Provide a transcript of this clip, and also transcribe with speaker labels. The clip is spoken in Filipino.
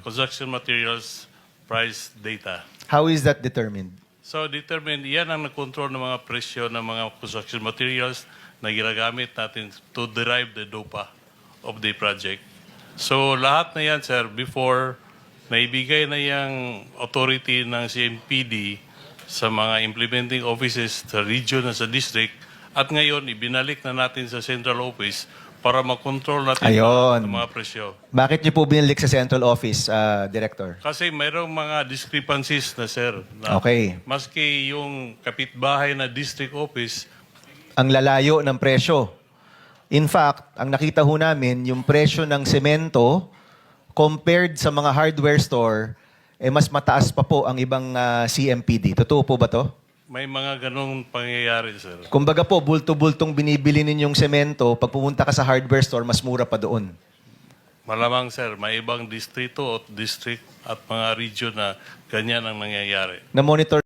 Speaker 1: construction materials price data.
Speaker 2: How is that determined?
Speaker 1: So determined, yan ang nag-control ng mga presyo ng mga construction materials na ginagamit natin to derive the DOPA of the project. So lahat na yan, sir, before naibigay na yung authority ng CMPD sa mga implementing offices sa region at sa district, at ngayon ibinalik na natin sa central office para makontrol natin
Speaker 2: Ayun.
Speaker 1: ang mga presyo.
Speaker 2: Bakit niyo po binalik sa central office, Director?
Speaker 1: Kasi mayroong mga discrepancies na, sir. Na
Speaker 2: Okay.
Speaker 1: Maski yung kapitbahay na district office,
Speaker 2: Ang lalayo ng presyo. In fact, ang nakita ho namin, yung presyo ng semento compared sa mga hardware store, mas mataas pa po ang ibang CMPD. Totoo po ba to?
Speaker 1: may mga ganong pangyayari, sir.
Speaker 2: Kumbaga po, bulto-bultong binibili ninyong semento, pag pumunta ka sa hardware store, mas mura pa doon.
Speaker 1: Malamang, sir, may ibang distrito at district at mga region na ganyan ang nangyayari.
Speaker 2: Na-monitor